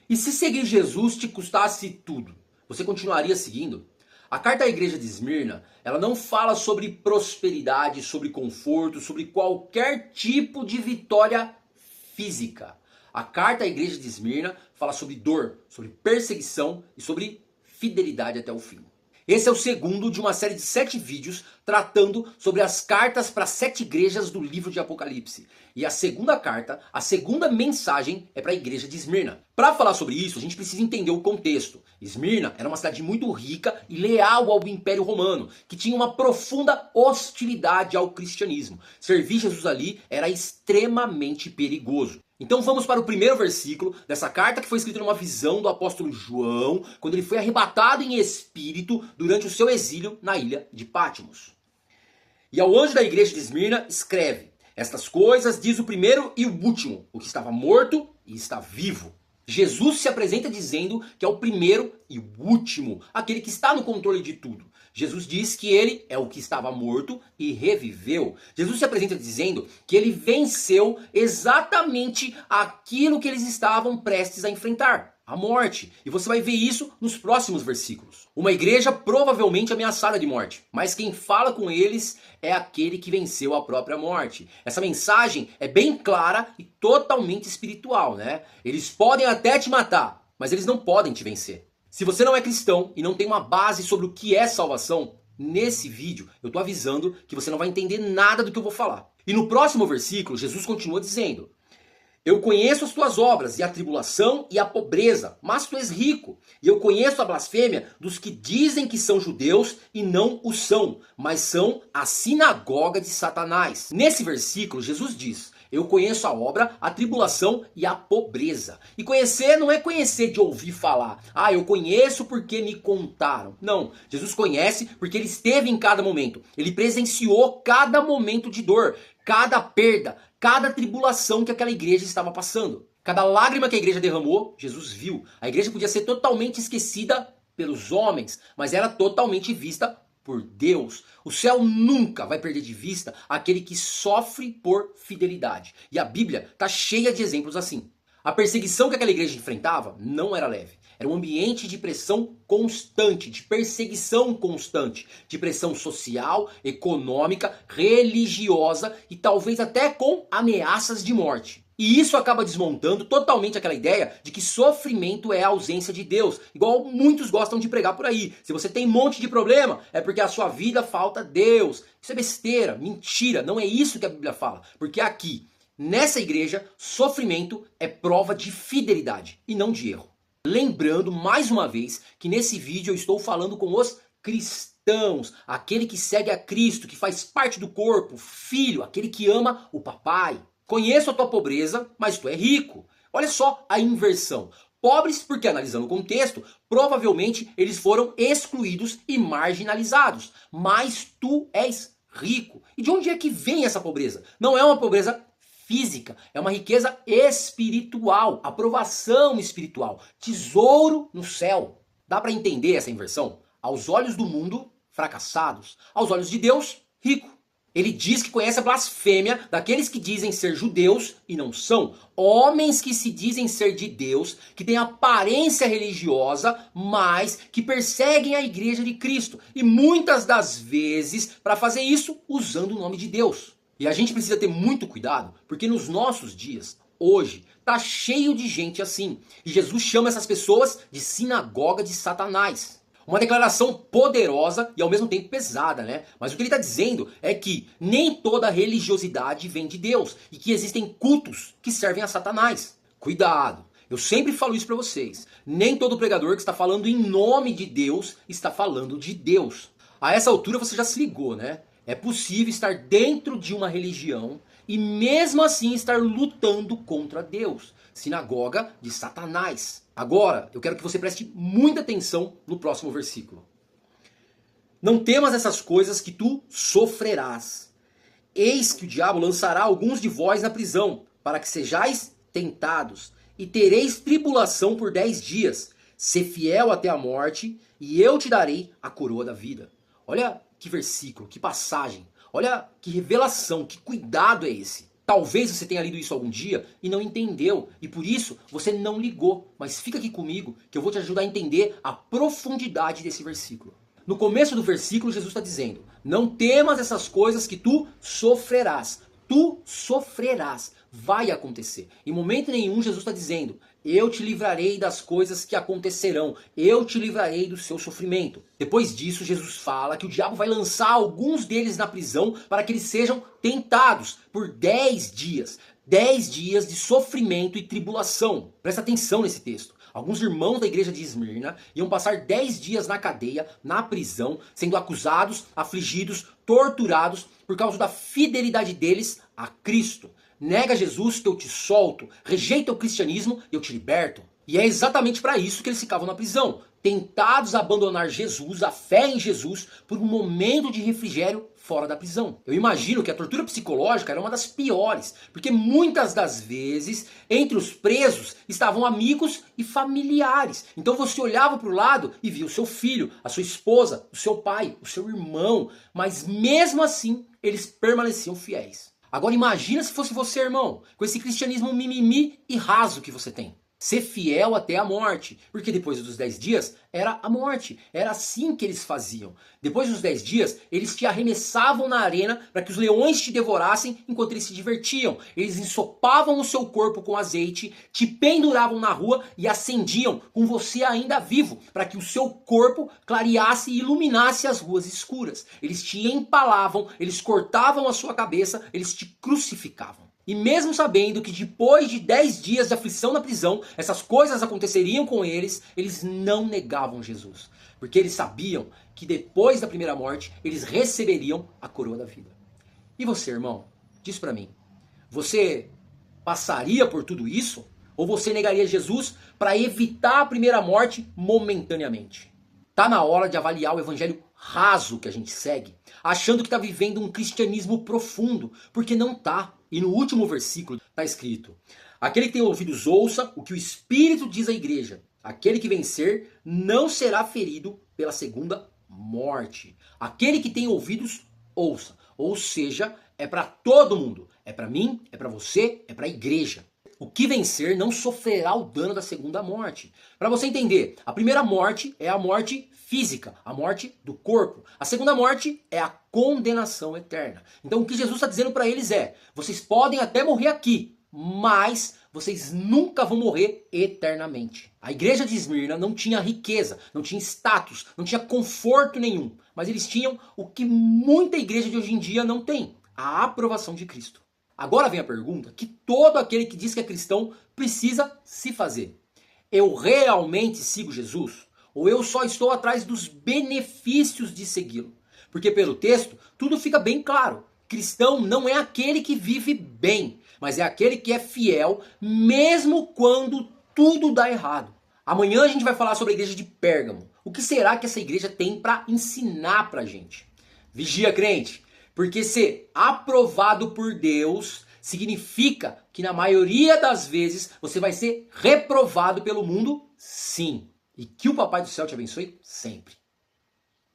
E se seguir Jesus te custasse tudo, você continuaria seguindo? A carta à igreja de Esmirna, ela não fala sobre prosperidade, sobre conforto, sobre qualquer tipo de vitória física. A carta à igreja de Esmirna fala sobre dor, sobre perseguição e sobre fidelidade até o fim. Esse é o segundo de uma série de 7 vídeos tratando sobre as cartas para 7 igrejas do livro de Apocalipse. E a segunda carta, a segunda mensagem é para a igreja de Esmirna. Para falar sobre isso, a gente precisa entender o contexto. Esmirna era uma cidade muito rica e leal ao Império Romano, que tinha uma profunda hostilidade ao cristianismo. Servir Jesus ali era extremamente perigoso. Então vamos para o primeiro versículo dessa carta que foi escrita numa visão do apóstolo João, quando ele foi arrebatado em espírito durante o seu exílio na ilha de Patmos. E ao anjo da igreja de Esmirna escreve: estas coisas diz o primeiro e o último, o que estava morto e está vivo. Jesus se apresenta dizendo que é o primeiro e o último, aquele que está no controle de tudo. Jesus diz que ele é o que estava morto e reviveu. Jesus se apresenta dizendo que ele venceu exatamente aquilo que eles estavam prestes a enfrentar, a morte. E você vai ver isso nos próximos versículos. Uma igreja provavelmente ameaçada de morte, mas quem fala com eles é aquele que venceu a própria morte. Essa mensagem é bem clara e totalmente espiritual, né? Eles podem até te matar, mas eles não podem te vencer. Se você não é cristão e não tem uma base sobre o que é salvação, nesse vídeo eu estou avisando que você não vai entender nada do que eu vou falar. E no próximo versículo, Jesus continua dizendo: eu conheço as tuas obras e a tribulação e a pobreza, mas tu és rico. E eu conheço a blasfêmia dos que dizem que são judeus e não o são, mas são a sinagoga de Satanás. Nesse versículo, Jesus diz: eu conheço a obra, a tribulação e a pobreza. E conhecer não é conhecer de ouvir falar. Ah, eu conheço porque me contaram. Não, Jesus conhece porque ele esteve em cada momento. Ele presenciou cada momento de dor, cada perda, cada tribulação que aquela igreja estava passando. Cada lágrima que a igreja derramou, Jesus viu. A igreja podia ser totalmente esquecida pelos homens, mas era totalmente vista por Deus. O céu nunca vai perder de vista aquele que sofre por fidelidade. E a Bíblia está cheia de exemplos assim. A perseguição que aquela igreja enfrentava não era leve. Era um ambiente de pressão constante, de perseguição constante, de pressão social, econômica, religiosa e talvez até com ameaças de morte. E isso acaba desmontando totalmente aquela ideia de que sofrimento é a ausência de Deus, igual muitos gostam de pregar por aí. Se você tem um monte de problema, é porque a sua vida falta Deus. Isso é besteira, mentira, não é isso que a Bíblia fala. Porque aqui, nessa igreja, sofrimento é prova de fidelidade e não de erro. Lembrando mais uma vez que nesse vídeo eu estou falando com os cristãos, aquele que segue a Cristo, que faz parte do corpo, filho, aquele que ama o papai. Conheço a tua pobreza, mas tu é rico. Olha só a inversão. Pobres porque, analisando o contexto, provavelmente eles foram excluídos e marginalizados. Mas tu és rico. E de onde é que vem essa pobreza? Não é uma pobreza física, é uma riqueza espiritual, aprovação espiritual, tesouro no céu. Dá para entender essa inversão? Aos olhos do mundo, fracassados. Aos olhos de Deus, rico. Ele diz que conhece a blasfêmia daqueles que dizem ser judeus e não são. Homens que se dizem ser de Deus, que têm aparência religiosa, mas que perseguem a igreja de Cristo. E muitas das vezes, para fazer isso, usando o nome de Deus. E a gente precisa ter muito cuidado, porque nos nossos dias, hoje, tá cheio de gente assim. E Jesus chama essas pessoas de sinagoga de Satanás. Uma declaração poderosa e ao mesmo tempo pesada, né? Mas o que ele está dizendo é que nem toda religiosidade vem de Deus e que existem cultos que servem a Satanás. Cuidado! Eu sempre falo isso para vocês. Nem todo pregador que está falando em nome de Deus está falando de Deus. A essa altura você já se ligou, né? É possível estar dentro de uma religião e mesmo assim estar lutando contra Deus. Sinagoga de Satanás. Agora, eu quero que você preste muita atenção no próximo versículo. Não temas essas coisas que tu sofrerás. Eis que o diabo lançará alguns de vós na prisão, para que sejais tentados, e tereis tribulação por 10 dias. Sê fiel até a morte, e eu te darei a coroa da vida. Olha que versículo, que passagem. Olha que revelação, que cuidado é esse. Talvez você tenha lido isso algum dia e não entendeu, e por isso você não ligou. Mas fica aqui comigo que eu vou te ajudar a entender a profundidade desse versículo. No começo do versículo, Jesus está dizendo: não temas essas coisas que tu sofrerás. Tu sofrerás. Vai acontecer. Em momento nenhum Jesus está dizendo: eu te livrarei das coisas que acontecerão. Eu te livrarei do seu sofrimento. Depois disso, Jesus fala que o diabo vai lançar alguns deles na prisão para que eles sejam tentados por 10 dias. 10 dias de sofrimento e tribulação. Presta atenção nesse texto. Alguns irmãos da igreja de Esmirna iam passar 10 dias na cadeia, na prisão, sendo acusados, afligidos, torturados por causa da fidelidade deles a Cristo. Nega Jesus que eu te solto, rejeita o cristianismo e eu te liberto. E é exatamente para isso que eles ficavam na prisão, tentados a abandonar Jesus, a fé em Jesus, por um momento de refrigério fora da prisão. Eu imagino que a tortura psicológica era uma das piores, porque muitas das vezes, entre os presos, estavam amigos e familiares. Então você olhava para o lado e via o seu filho, a sua esposa, o seu pai, o seu irmão, mas mesmo assim, eles permaneciam fiéis. Agora imagina se fosse você, irmão, com esse cristianismo mimimi e raso que você tem. Ser fiel até a morte, porque depois dos 10 dias era a morte, era assim que eles faziam. Depois dos 10 dias, eles te arremessavam na arena para que os leões te devorassem enquanto eles se divertiam. Eles ensopavam o seu corpo com azeite, te penduravam na rua e acendiam com você ainda vivo, para que o seu corpo clareasse e iluminasse as ruas escuras. Eles te empalavam, eles cortavam a sua cabeça, eles te crucificavam. E mesmo sabendo que depois de 10 dias de aflição na prisão, essas coisas aconteceriam com eles, eles não negavam Jesus. Porque eles sabiam que depois da primeira morte, eles receberiam a coroa da vida. E você, irmão? Diz pra mim. Você passaria por tudo isso? Ou você negaria Jesus para evitar a primeira morte momentaneamente? Tá na hora de avaliar o evangelho raso que a gente segue, achando que está vivendo um cristianismo profundo, porque não tá. E no último versículo está escrito: aquele que tem ouvidos ouça o que o Espírito diz à igreja. Aquele que vencer não será ferido pela segunda morte. Aquele que tem ouvidos ouça. Ou seja, é para todo mundo. É para mim, é para você, é para a igreja. O que vencer não sofrerá o dano da segunda morte. Para você entender, a primeira morte é a morte física, a morte do corpo. A segunda morte é a condenação eterna. Então o que Jesus está dizendo para eles é: vocês podem até morrer aqui, mas vocês nunca vão morrer eternamente. A igreja de Esmirna não tinha riqueza, não tinha status, não tinha conforto nenhum. Mas eles tinham o que muita igreja de hoje em dia não tem: a aprovação de Cristo. Agora vem a pergunta que todo aquele que diz que é cristão precisa se fazer: eu realmente sigo Jesus? Ou eu só estou atrás dos benefícios de segui-lo? Porque pelo texto tudo fica bem claro. Cristão não é aquele que vive bem, mas é aquele que é fiel mesmo quando tudo dá errado. Amanhã a gente vai falar sobre a igreja de Pérgamo. O que será que essa igreja tem para ensinar pra gente? Vigia, crente, porque ser aprovado por Deus significa que na maioria das vezes você vai ser reprovado pelo mundo, sim. E que o Papai do Céu te abençoe sempre.